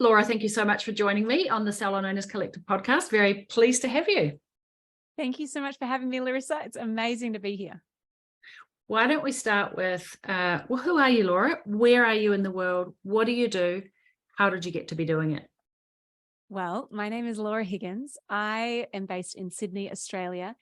Laura, thank you so much for joining me on the Salon Owners Collective Podcast. Very pleased to have you. Thank you so much for having me, Larissa. It's amazing to be here. Why don't we start with, who are you, Laura? Where are you in the world? What do you do? How did you get to be doing it? Well, my name is Laura Higgens. I am based in Sydney, Australia,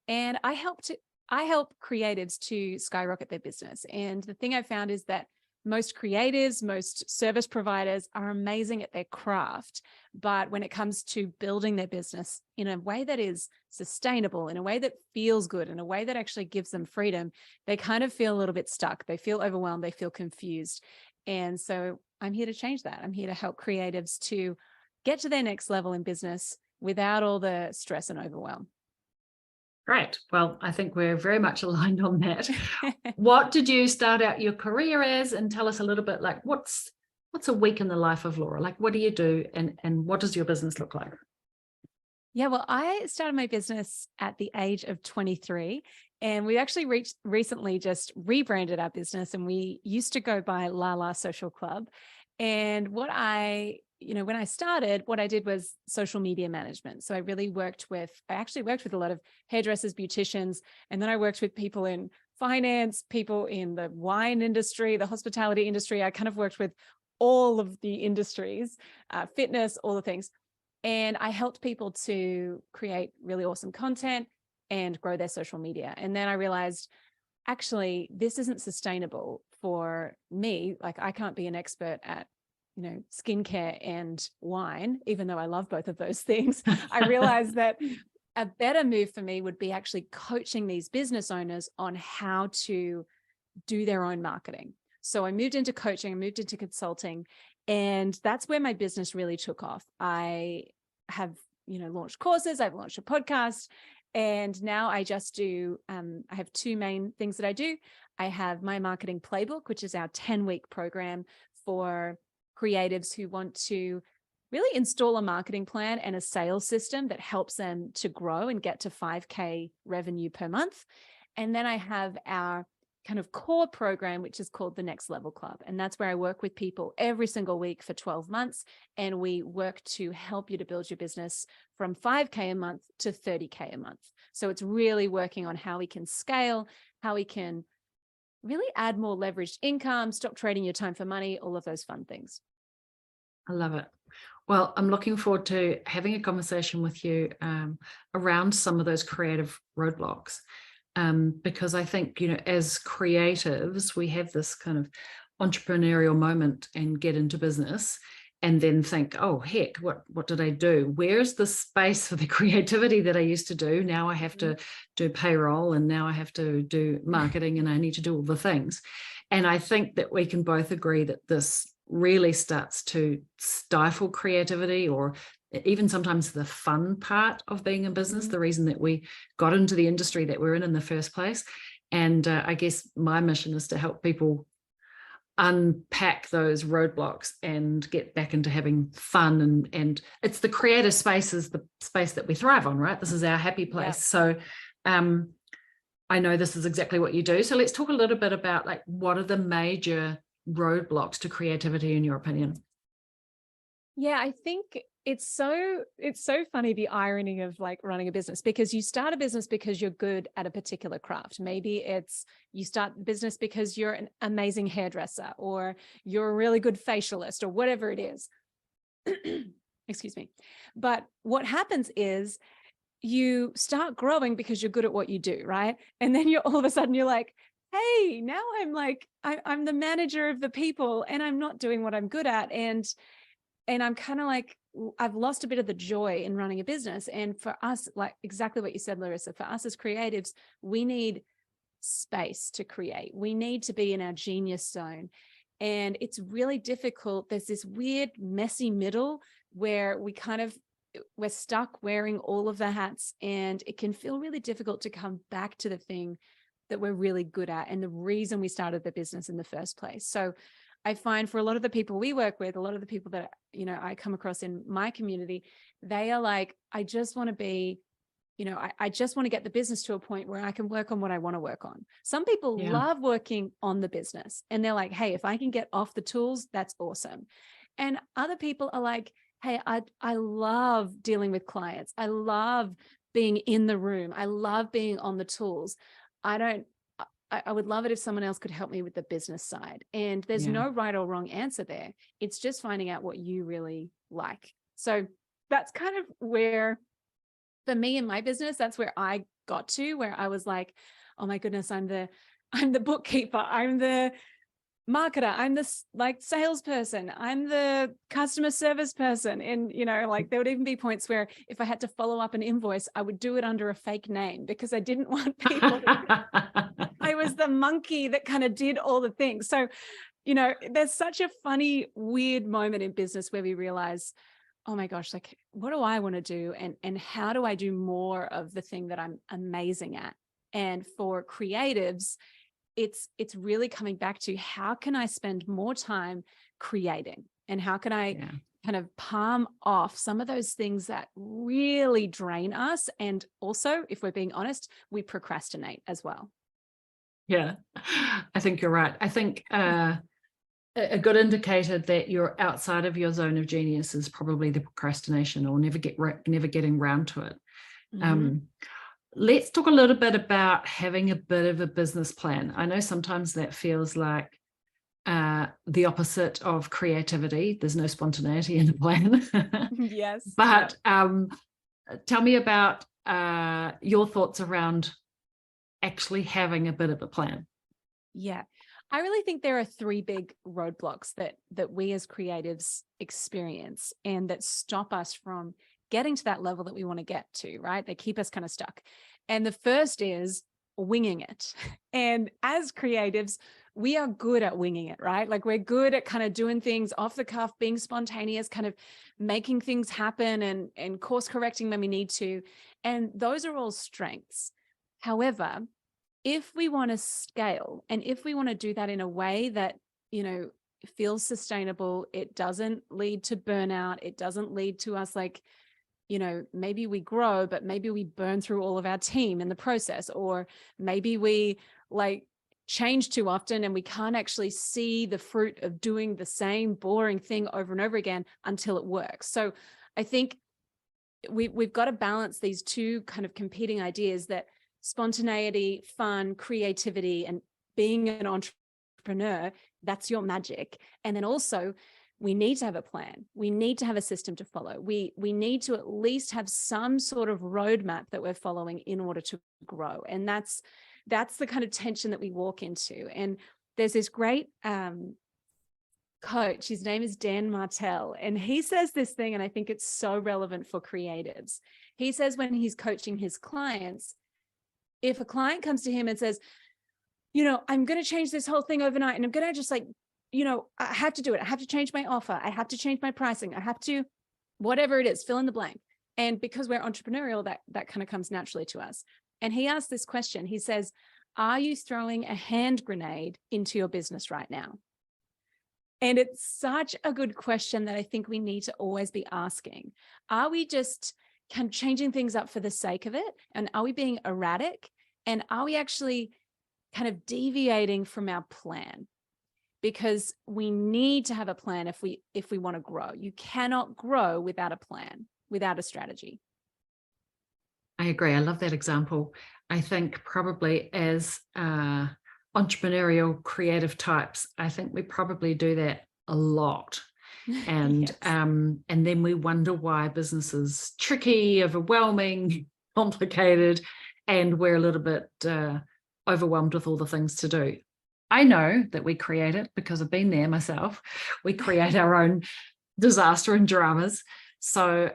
and I help creatives to skyrocket their business. And the thing I found is that most creatives, most service providers are amazing at their craft, but when it comes to building their business in a way that is sustainable, in a way that feels good, in a way that actually gives them freedom, they kind of feel a little bit stuck. They feel overwhelmed. They feel confused. And so I'm here to change that. I'm here to help creatives to get to their next level in business without all the stress and overwhelm. Great. Well, I think we're very much aligned on that. What did you start out your career as? And tell us a little bit, like, what's a week in the life of Laura? Like, what do you do and what does your business look like? Yeah, well, I started my business at the age of 23, and we actually recently just rebranded our business, and we used to go by La Social Club. And when I started, what I did was social media management. So I actually worked with a lot of hairdressers, beauticians, and then I worked with people in finance, people in the wine industry, the hospitality industry. I kind of worked with all of the industries, fitness, all the things. And I helped people to create really awesome content and grow their social media. And then I realized, actually, this isn't sustainable for me. Like, I can't be an expert at skincare and wine, even though I love both of those things. I realized that a better move for me would be actually coaching these business owners on how to do their own marketing. So I moved into coaching, I moved into consulting, and that's where my business really took off. I have, launched courses, I've launched a podcast, and now I just do, I have two main things that I do. I have my marketing playbook, which is our 10-week program for creatives who want to really install a marketing plan and a sales system that helps them to grow and get to 5K revenue per month. And then I have our kind of core program, which is called the Next Level Club. And that's where I work with people every single week for 12 months. And we work to help you to build your business from 5K a month to 30K a month. So it's really working on how we can scale, how we can really add more leveraged income, stop trading your time for money, all of those fun things. I love it. Well, I'm looking forward to having a conversation with you around some of those creative roadblocks, because I think, as creatives, we have this kind of entrepreneurial moment and get into business and then think, oh, heck, what did I do? Where's the space for the creativity that I used to do? Now I have to do payroll, and now I have to do marketing, and I need to do all the things. And I think that we can both agree that this really starts to stifle creativity, or even sometimes the fun part of being in business, the reason that we got into the industry that we're in the first place. And I guess my mission is to help people unpack those roadblocks and get back into having fun. And it's the creative space is the space that we thrive on, right? This is our happy place. Yeah. So I know this is exactly what you do. So let's talk a little bit about, like, what are the major roadblocks to creativity in your opinion? Yeah, I think it's so funny, the irony of like running a business, because you start a business because you're good at a particular craft. Maybe it's you start a business because you're an amazing hairdresser, or you're a really good facialist, or whatever it is. Excuse me. But what happens is you start growing because you're good at what you do, right? And then all of a sudden you're like, hey, now I'm the manager of the people, and I'm not doing what I'm good at. And I'm kind of like, I've lost a bit of the joy in running a business. And for us, like exactly what you said, Larissa, for us as creatives, we need space to create. We need to be in our genius zone. And it's really difficult. There's this weird, messy middle where we're stuck wearing all of the hats, and it can feel really difficult to come back to the thing that we're really good at and the reason we started the business in the first place. So I find for a lot of the people we work with, a lot of the people that, I come across in my community, they are like, I just want to be, I just want to get the business to a point where I can work on what I want to work on. Some people love working on the business, and they're like, hey, if I can get off the tools, that's awesome. And other people are like, hey, I love dealing with clients. I love being in the room. I love being on the tools. I would love it if someone else could help me with the business side. And there's no right or wrong answer there. It's just finding out what you really like. So that's kind of where, for me in my business, that's where I got to, where I was like, oh my goodness, I'm the bookkeeper, I'm the marketer, I'm the salesperson, I'm the customer service person. And, like there would even be points where if I had to follow up an invoice, I would do it under a fake name because I didn't want people I was the monkey that kind of did all the things. So, there's such a funny, weird moment in business where we realize, oh my gosh, like, what do I want to do? And how do I do more of the thing that I'm amazing at? And for creatives, it's really coming back to how can I spend more time creating, and how can I kind of palm off some of those things that really drain us. And also, if we're being honest, we procrastinate as well. Yeah, I think you're right. I think a good indicator that you're outside of your zone of genius is probably the procrastination, or never getting around to it. Mm-hmm. Let's talk a little bit about having a bit of a business plan. I know sometimes that feels like the opposite of creativity. There's no spontaneity in the plan. Yes. But tell me about your thoughts around actually having a bit of a plan. Yeah. I really think there are three big roadblocks that we as creatives experience and that stop us from getting to that level that we want to get to, right? They keep us kind of stuck. And the first is winging it. And as creatives, we are good at winging it, right? Like we're good at kind of doing things off the cuff, being spontaneous, kind of making things happen and course correcting when we need to. And those are all strengths. However, if we want to scale, and if we want to do that in a way that, feels sustainable, it doesn't lead to burnout, it doesn't lead to us like, maybe we grow, but maybe we burn through all of our team in the process, or maybe we like change too often and we can't actually see the fruit of doing the same boring thing over and over again until it works. So I think we've got to balance these two kind of competing ideas, that spontaneity, fun, creativity, and being an entrepreneur, that's your magic. And then also we need to have a plan. We need to have a system to follow. We need to at least have some sort of roadmap that we're following in order to grow. And that's the kind of tension that we walk into. And there's this great coach, his name is Dan Martell, and he says this thing, and I think it's so relevant for creatives. He says when he's coaching his clients, if a client comes to him and says, I'm going to change this whole thing overnight, and I'm going to just I have to do it. I have to change my offer. I have to change my pricing. I have to, whatever it is, fill in the blank. And because we're entrepreneurial, that kind of comes naturally to us. And he asks this question. He says, are you throwing a hand grenade into your business right now? And it's such a good question that I think we need to always be asking. Are we just kind of changing things up for the sake of it? And are we being erratic? And are we actually kind of deviating from our plan? Because we need to have a plan if we want to grow. You cannot grow without a plan, without a strategy. I agree. I love that example. I think probably as entrepreneurial creative types, I think we probably do that a lot. And Yes. And then we wonder why business is tricky, overwhelming, complicated, and we're a little bit overwhelmed with all the things to do. I know that we create it because I've been there myself. We create our own disaster and dramas. So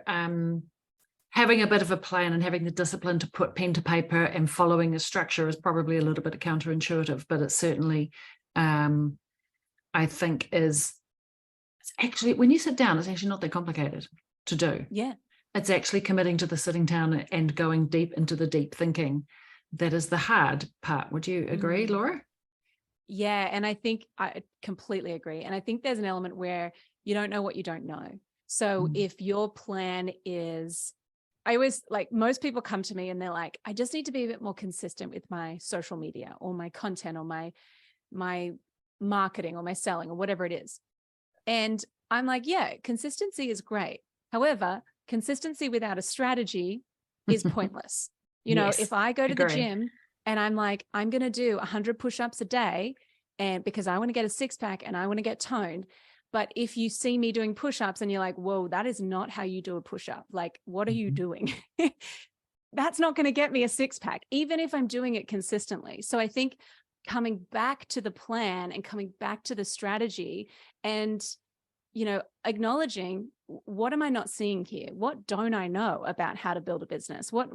having a bit of a plan and having the discipline to put pen to paper and following a structure is probably a little bit counterintuitive, but it's certainly, I think, it's actually, when you sit down, it's actually not that complicated to do. Yeah. It's actually committing to the sitting down and going deep into the deep thinking that is the hard part. Would you agree, Laura? Yeah. And I think I completely agree. And I think there's an element where you don't know what you don't know. So if your plan is, I always, like, most people come to me and they're like, I just need to be a bit more consistent with my social media or my content or my marketing or my selling or whatever it is. And I'm like, yeah, consistency is great. However, consistency without a strategy is pointless. Yes, if I go to the agree. gym and I'm like, I'm going to do 100 push-ups a day, and because I want to get a six-pack and I want to get toned. But if you see me doing push-ups and you're like, whoa, that is not how you do a push-up. Like, what are you doing? That's not going to get me a six-pack, even if I'm doing it consistently. So I think coming back to the plan and coming back to the strategy and, acknowledging, what am I not seeing here? What don't I know about how to build a business? What,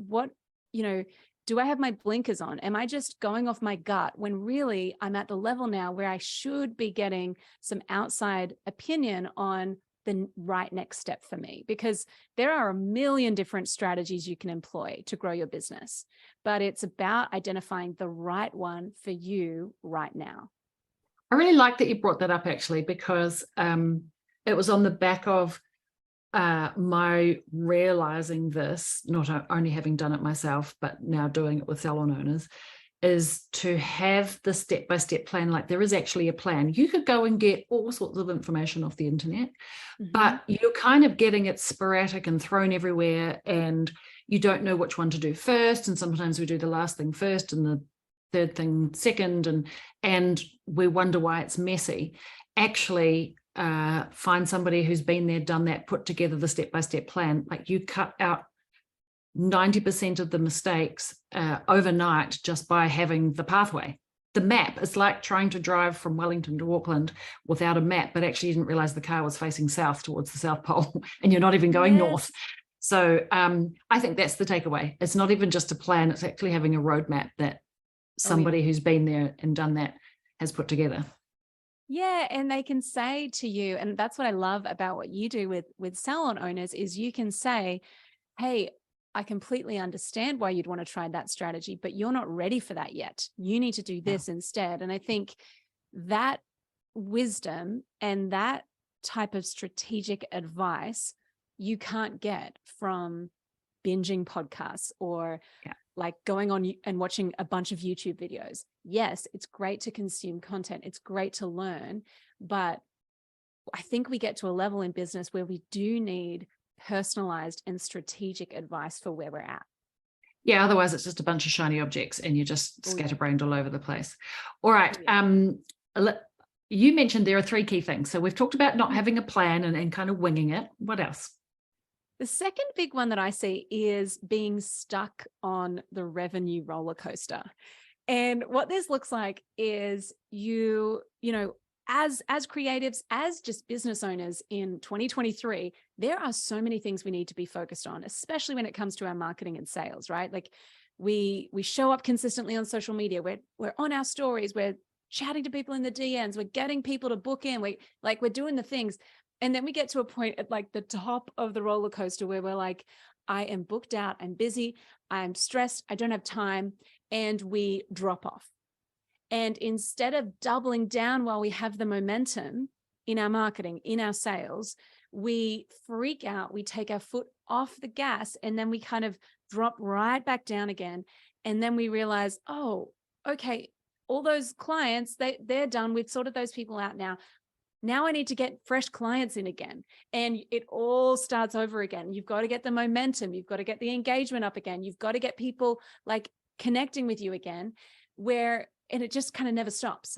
do I have my blinkers on? Am I just going off my gut when really I'm at the level now where I should be getting some outside opinion on the right next step for me? Because there are a million different strategies you can employ to grow your business, but it's about identifying the right one for you right now. I really like that you brought that up, actually, because it was on the back of my realizing this, not only having done it myself, but now doing it with Salon Owners, is to have the step-by-step plan. Like, there is actually a plan. You could go and get all sorts of information off the internet, but you're kind of getting it sporadic and thrown everywhere, and you don't know which one to do first. And sometimes we do the last thing first and the third thing second, and we wonder why it's messy. Actually, find somebody who's been there, done that, put together the step-by-step plan. Like, you cut out 90% of the mistakes overnight just by having the pathway. The map is like trying to drive from Wellington to Auckland without a map, but actually you didn't realize the car was facing south towards the South Pole and you're not even going north. So I think that's the takeaway. It's not even just a plan, it's actually having a roadmap that somebody who's been there and done that has put together. Yeah, and they can say to you, and that's what I love about what you do with salon owners, is you can say, hey, I completely understand why you'd want to try that strategy, but you're not ready for that yet. You need to do this instead. And I think that wisdom and that type of strategic advice you can't get from binging podcasts or like going on and watching a bunch of YouTube videos. Yes, it's great to consume content. It's great to learn, but I think we get to a level in business where we do need personalized and strategic advice for where we're at. Yeah, otherwise it's just a bunch of shiny objects and you're just scatterbrained all over the place. All right. You mentioned there are 3 key things. So we've talked about not having a plan and kind of winging it. What else? The second big one that I see is being stuck on the revenue roller coaster. And what this looks like is as creatives, as just business owners in 2023, there are so many things we need to be focused on, especially when it comes to our marketing and sales, right? Like we show up consistently on social media. We're on our stories. We're chatting to people in the DMs. We're getting people to book in. We're doing the things. And then we get to a point at like the top of the roller coaster where we're like, I am booked out. I'm busy. I'm stressed. I don't have time. And we drop off. And instead of doubling down while we have the momentum in our marketing, in our sales, we freak out, we take our foot off the gas, and then we kind of drop right back down again. And then we realize, oh, okay, all those clients, they're done. We've sorted those people out now. Now I need to get fresh clients in again. And it all starts over again. You've got to get the momentum. You've got to get the engagement up again. You've got to get people like connecting with you again, and it just kind of never stops.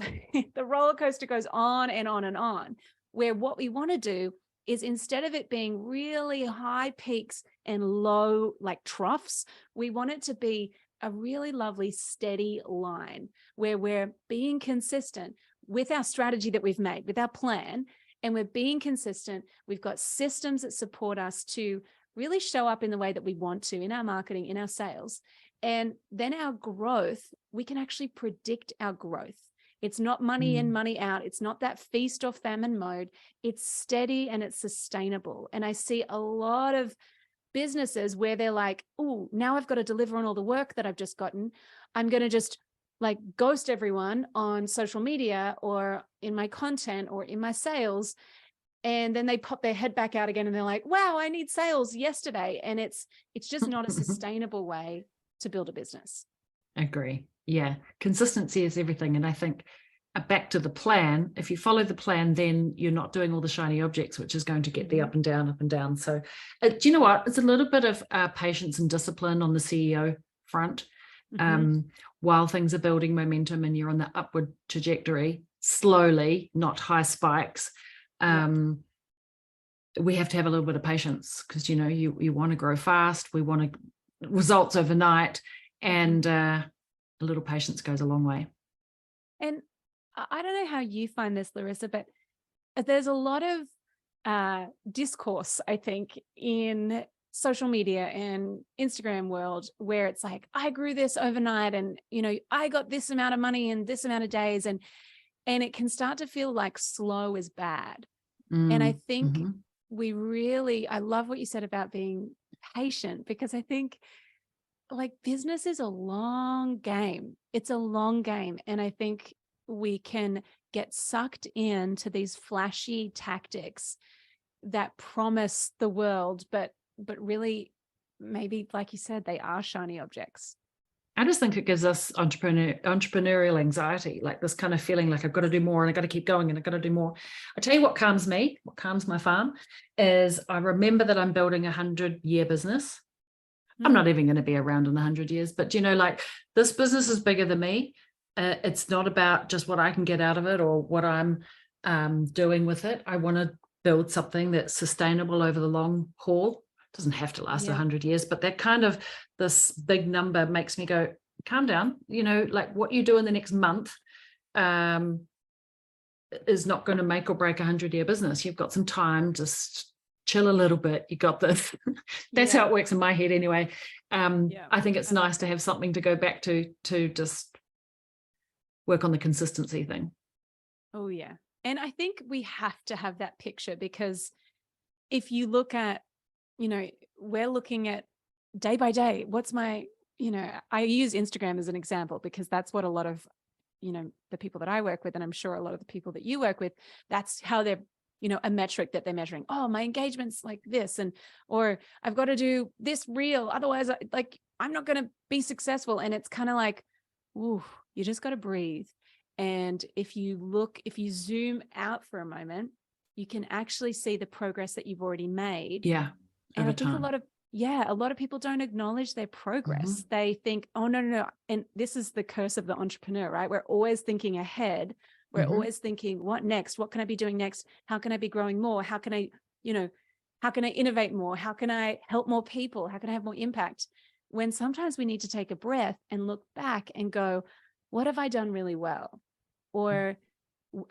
The roller coaster goes on and on and on, where what we want to do is, instead of it being really high peaks and low like troughs, we want it to be a really lovely steady line where we're being consistent with our strategy that we've made, with our plan, and we're being consistent. We've got systems that support us to really show up in the way that we want to in our marketing, in our sales. And then our growth, we can actually predict our growth. It's not money in, money out. It's not that feast or famine mode. It's steady and it's sustainable. And I see a lot of businesses where they're like, oh, now I've got to deliver on all the work that I've just gotten. I'm going to just like ghost everyone on social media or in my content or in my sales. And then they pop their head back out again and they're like, wow, I need sales yesterday. And it's just not a sustainable way to build a business. Agree. Yeah. Consistency is everything. And I think back to the plan. If you follow the plan, then you're not doing all the shiny objects, which is going to get the up and down, up and down. So do you know what? It's a little bit of patience and discipline on the CEO front. While things are building momentum and you're on the upward trajectory, slowly, not high spikes, we have to have a little bit of patience, because, you know, you want to grow fast. We want results overnight, and a little patience goes a long way. And I don't know how you find this, Larissa, but there's a lot of discourse, I think, in social media and Instagram world, where it's like, I grew this overnight, and, you know, I got this amount of money in this amount of days, and it can start to feel like slow is bad. And I think I love what you said about being patient, because I think, like, business is a long game. It's a long game. And I think we can get sucked into these flashy tactics that promise the world, but really, maybe, like you said, they are shiny objects. I just think it gives us entrepreneurial anxiety, like this kind of feeling like I've got to do more, and I've got to keep going, and I've got to do more. I tell you what calms me, what calms my farm, is I remember that I'm building a 100-year business. I'm not even going to be around in 100 years, but, you know, like, this business is bigger than me. It's not about just what I can get out of it or what I'm doing with it. I want to build something that's sustainable over the long haul. It doesn't have to last 100 years, but that kind of, this big number makes me go, calm down. You know, like, what you do in the next month is not going to make or break a 100-year business. You've got some time, just chill a little bit. You got this. That's how it works in my head anyway. I think it's nice to have something to go back to just work on the consistency thing. Oh yeah. And I think we have to have that picture, because if you look at, you know, we're looking at day by day, what's my, you know, I use Instagram as an example, because that's what a lot of, you know, the people that I work with, and I'm sure a lot of the people that you work with, that's how they're, you know, a metric that they're measuring. Oh, my engagement's like this, and, or I've got to do this reel, otherwise I'm not going to be successful. And it's kind of like, ooh, you just got to breathe. And if you zoom out for a moment, you can actually see the progress that you've already made. Yeah. And I think a lot of people don't acknowledge their progress. They think, oh, no. And this is the curse of the entrepreneur, right? We're always thinking ahead. We're always thinking, what next? What can I be doing next? How can I be growing more? How can I, you know, how can I innovate more? How can I help more people? How can I have more impact? When sometimes we need to take a breath and look back and go, what have I done really well? Or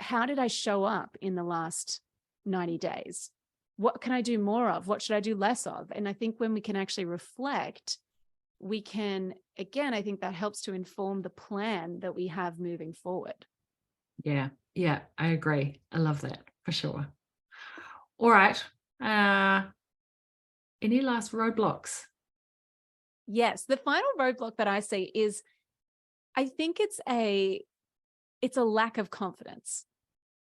how did I show up in the last 90 days? What can I do more of? What should I do less of? And I think when we can actually reflect, we can, again, I think that helps to inform the plan that we have moving forward. Yeah, I agree. I love that for sure. All right. Any last roadblocks? Yes, the final roadblock that I see is, I think it's a lack of confidence.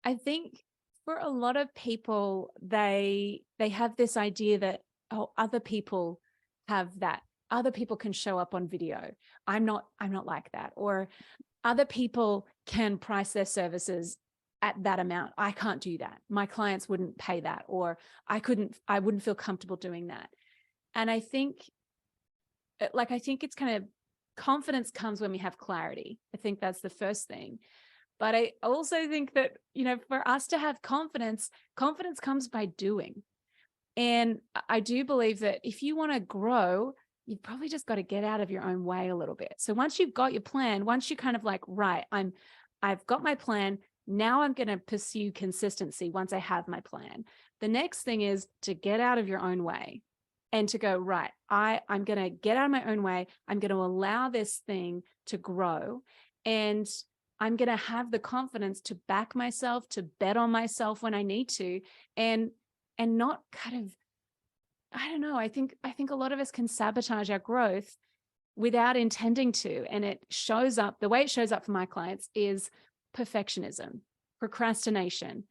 I think for a lot of people, they have this idea that, oh, other people have that. Other people can show up on video. I'm not like that. Or other people can price their services at that amount. I can't do that. My clients wouldn't pay that, or I wouldn't feel comfortable doing that. And I think it's kind of, confidence comes when we have clarity. I think that's the first thing. But I also think that, you know, for us to have confidence comes by doing. And I do believe that if you want to grow, you've probably just got to get out of your own way a little bit. So once you've got your plan, once you kind of like, right, I've got my plan, now I'm going to pursue consistency once I have my plan. The next thing is to get out of your own way and to go, right, I'm going to get out of my own way. I'm going to allow this thing to grow, and I'm going to have the confidence to back myself, to bet on myself when I need to, and not kind of, I don't know. I think a lot of us can sabotage our growth without intending to. And it shows up, the way it shows up for my clients is perfectionism, procrastination,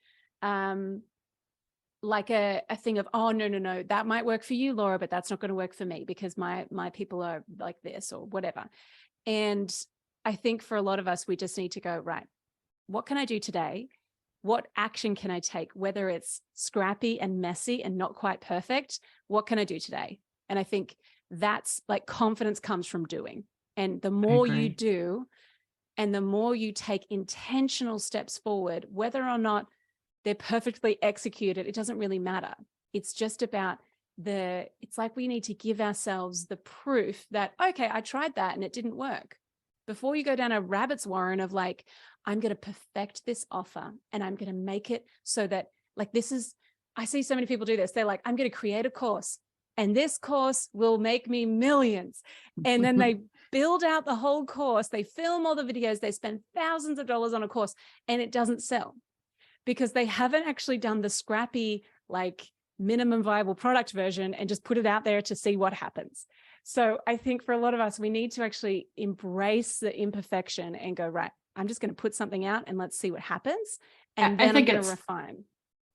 like a thing of, oh, no, that might work for you, Laura, but that's not going to work for me because my people are like this or whatever. And I think for a lot of us, we just need to go, right, what can I do today? What action can I take? Whether it's scrappy and messy and not quite perfect, what can I do today? And I think that's like confidence comes from doing. And the more you do, and the more you take intentional steps forward, whether or not they're perfectly executed, it doesn't really matter. It's just about it's like we need to give ourselves the proof that, okay, I tried that and it didn't work. Before you go down a rabbit's warren of like, I'm going to perfect this offer and I'm going to make it so that like, I see so many people do this. They're like, I'm going to create a course and this course will make me millions. And then they build out the whole course. They film all the videos. They spend thousands of dollars on a course and it doesn't sell because they haven't actually done the scrappy, like minimum viable product version and just put it out there to see what happens. So I think for a lot of us, we need to actually embrace the imperfection and go, right, I'm just going to put something out and let's see what happens. And then I'm going to refine.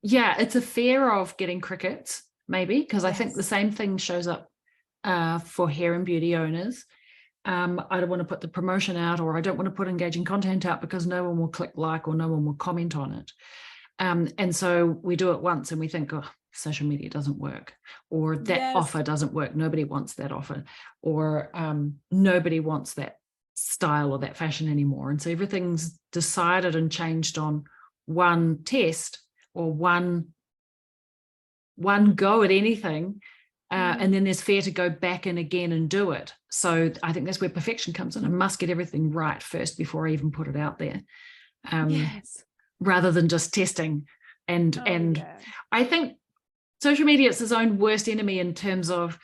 Yeah, it's a fear of getting crickets, maybe, because I think the same thing shows up for hair and beauty owners. I don't want to put the promotion out, or I don't want to put engaging content out because no one will click like or no one will comment on it. And so we do it once and we think, oh, social media doesn't work, or that offer doesn't work. Nobody wants that offer, or nobody wants that style or that fashion anymore. And so everything's decided and changed on one test or one go at anything. And then there's fear to go back in again and do it. So I think that's where perfection comes in. I must get everything right first before I even put it out there. Rather than just testing. And I think social media is its own worst enemy in terms of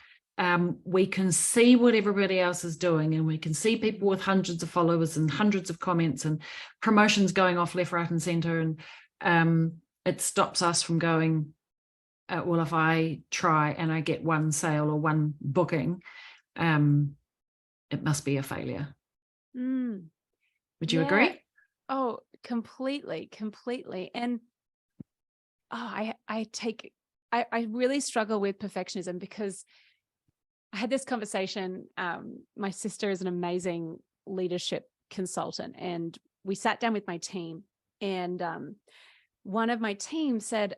we can see what everybody else is doing, and we can see people with hundreds of followers and hundreds of comments and promotions going off left, right, and center. And it stops us from going, well, if I try and I get one sale or one booking, it must be a failure. Would you agree? Oh, completely. And I really struggle with perfectionism because I had this conversation. My sister is an amazing leadership consultant, and we sat down with my team, and one of my team said,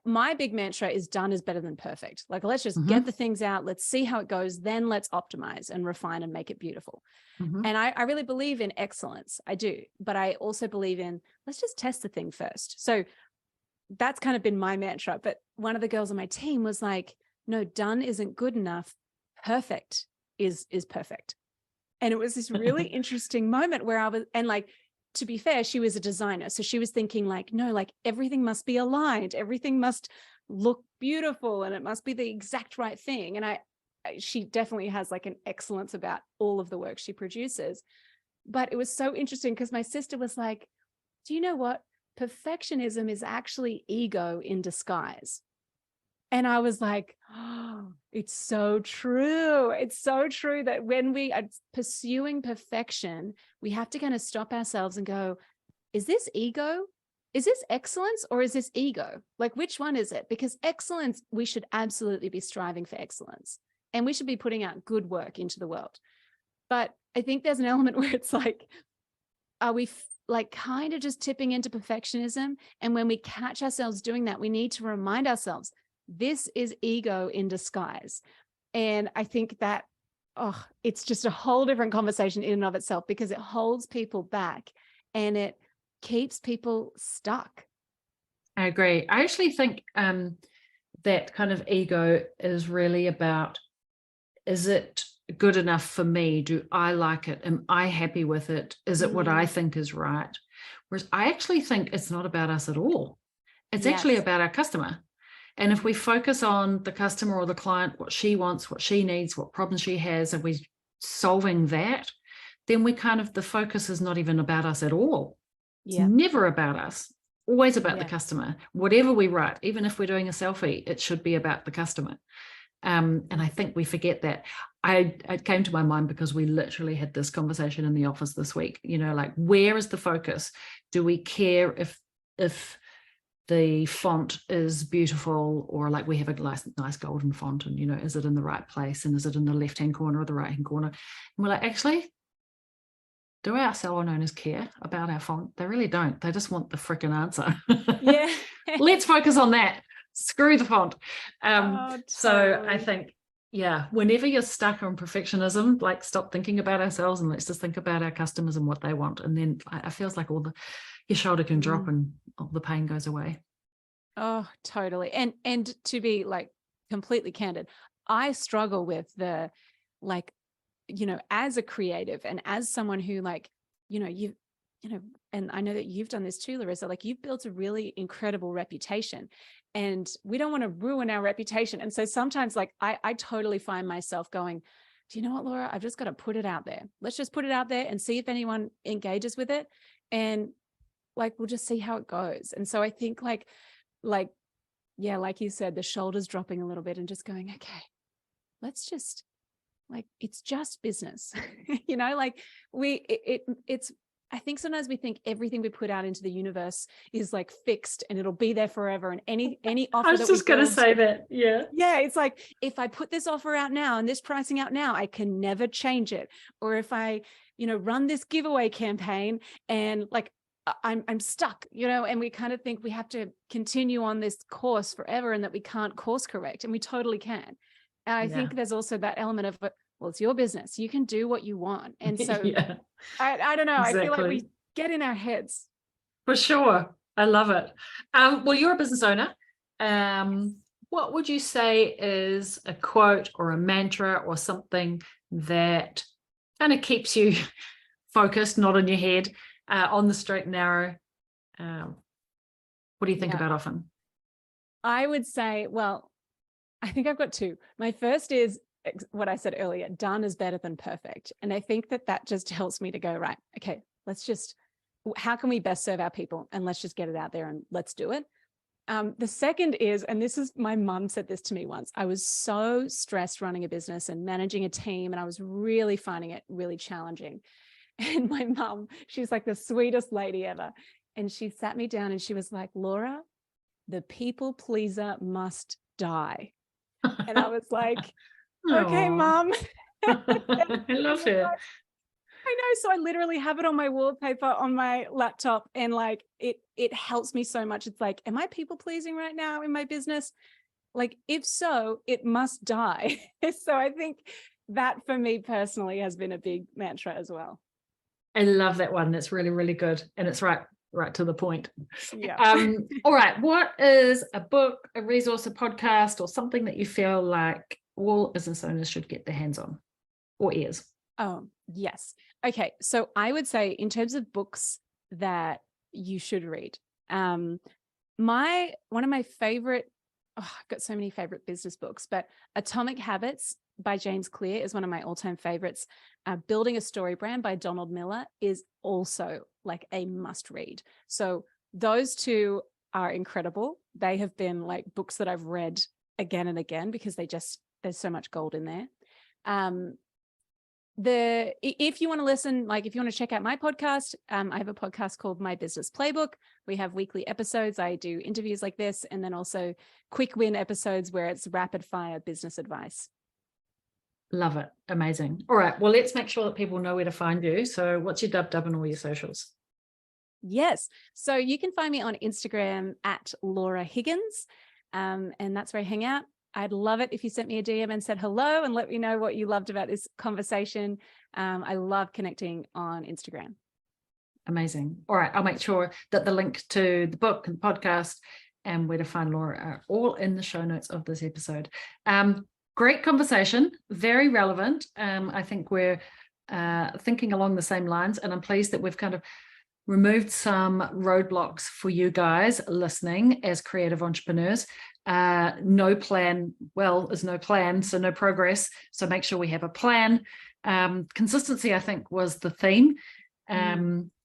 my big mantra is done is better than perfect. Like, let's just get the things out. Let's see how it goes. Then let's optimize and refine and make it beautiful. And I really believe in excellence. I do. But I also believe in, let's just test the thing first. So that's kind of been my mantra. But one of the girls on my team was like, no, done isn't good enough. Perfect is perfect. And it was this really interesting moment where I was, and like, to be fair, she was a designer. So she was thinking like, no, like everything must be aligned. Everything must look beautiful and it must be the exact right thing. And she definitely has like an excellence about all of the work she produces. But it was so interesting because my sister was like, do you know what? Perfectionism is actually ego in disguise. And I was like, oh, it's so true. It's so true that when we are pursuing perfection, we have to kind of stop ourselves and go, is this ego? Is this excellence or is this ego? Like, which one is it? Because excellence, we should absolutely be striving for excellence and we should be putting out good work into the world. But I think there's an element where it's like, are we like kind of just tipping into perfectionism? And when we catch ourselves doing that, we need to remind ourselves, this is ego in disguise. And I think that, it's just a whole different conversation in and of itself because it holds people back and it keeps people stuck. I agree. I actually think that kind of ego is really about, is it good enough for me? Do I like it? Am I happy with it? Is it what I think is right? Whereas I actually think it's not about us at all. It's actually about our customer. And if we focus on the customer or the client, what she wants, what she needs, what problems she has, and we're solving that, then the focus is not even about us at all. It's never about us, always about the customer. Whatever we write, even if we're doing a selfie, it should be about the customer. And I think we forget that. It came to my mind because we literally had this conversation in the office this week, like, where is the focus? Do we care if the font is beautiful, or like we have a nice golden font, and is it in the right place, and is it in the left-hand corner or the right-hand corner? And we're like, actually, do our salon owners care about our font? They really don't. They just want the freaking answer. Yeah. Let's focus on that. Screw the font. Oh, So totally. I think, yeah, whenever you're stuck on perfectionism, like stop thinking about ourselves and let's just think about our customers and what they want. And then it feels like your shoulder can drop and all the pain goes away. Oh, totally. And to be like completely candid, I struggle with the, like, as a creative and as someone who, like, and I know that you've done this too, Larissa, like you've built a really incredible reputation and we don't want to ruin our reputation. And so sometimes, like, I totally find myself going, do you know what, Laura, I've just got to put it out there. Let's just put it out there and see if anyone engages with it. And like, we'll just see how it goes. And so I think yeah, like you said, the shoulders dropping a little bit and just going, okay, let's just, like, it's just business, like it's, I think sometimes we think everything we put out into the universe is like fixed and it'll be there forever. And any offer I was just going to say that. Yeah. Yeah. It's like, if I put this offer out now and this pricing out now, I can never change it. Or if I, run this giveaway campaign and like, I'm stuck, and we kind of think we have to continue on this course forever and that we can't course correct, and we totally can. And I think there's also that element of, well, it's your business. You can do what you want. And so I don't know. Exactly. I feel like we get in our heads. For sure. I love it. Well, you're a business owner. What would you say is a quote or a mantra or something that kind of keeps you focused, not in your head, on the straight and narrow? What do you think about often? I would say, well, I think I've got two. My first is what I said earlier, done is better than perfect. And I think that just helps me to go, right, okay, how can we best serve our people? And let's just get it out there and let's do it. The second is, and this is, my mum said this to me once, I was so stressed running a business and managing a team, and I was really finding it really challenging. And my mum, she's like the sweetest lady ever. And she sat me down and she was like, Laura, the people pleaser must die. And I was like, okay, Mum. I love it. I know. So I literally have it on my wallpaper on my laptop, and like it helps me so much. It's like, am I people pleasing right now in my business? Like, if so, it must die. So I think that for me personally has been a big mantra as well. I love that one. That's really, really good. And it's right to the point. Yeah. All right. What is a book, a resource, a podcast, or something that you feel like all business owners should get their hands on or ears? Oh, yes. Okay. So I would say, in terms of books that you should read, one of my favorite, I've got so many favorite business books, but Atomic Habits by James Clear is one of my all-time favorites. Building a Story Brand by Donald Miller is also like a must read. So those two are incredible. They have been like books that I've read again and again because there's so much gold in there. If you want to listen, like if you want to check out my podcast, I have a podcast called My Business Playbook. We have weekly episodes. I do interviews like this, and then also quick win episodes where it's rapid fire business advice. Love it. Amazing. All right. Well, let's make sure that people know where to find you. So what's your dub and all your socials? Yes. So you can find me on Instagram at Laura Higgens. And that's where I hang out. I'd love it if you sent me a DM and said hello and let me know what you loved about this conversation. I love connecting on Instagram. Amazing. All right. I'll make sure that the link to the book and the podcast and where to find Laura are all in the show notes of this episode. Great conversation, very relevant. I think we're thinking along the same lines, and I'm pleased that we've kind of removed some roadblocks for you guys listening as creative entrepreneurs. No plan, is no plan, so no progress. So make sure we have a plan. Consistency, I think, was the theme.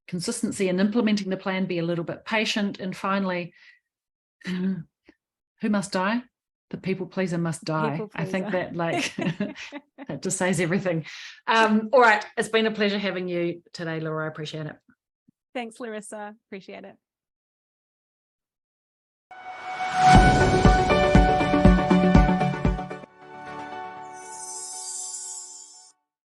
Consistency in implementing the plan, be a little bit patient. And finally, who must die? The people pleaser must die. I think that that just says everything. All right. It's been a pleasure having you today, Laura. I appreciate it. Thanks, Larissa. Appreciate it.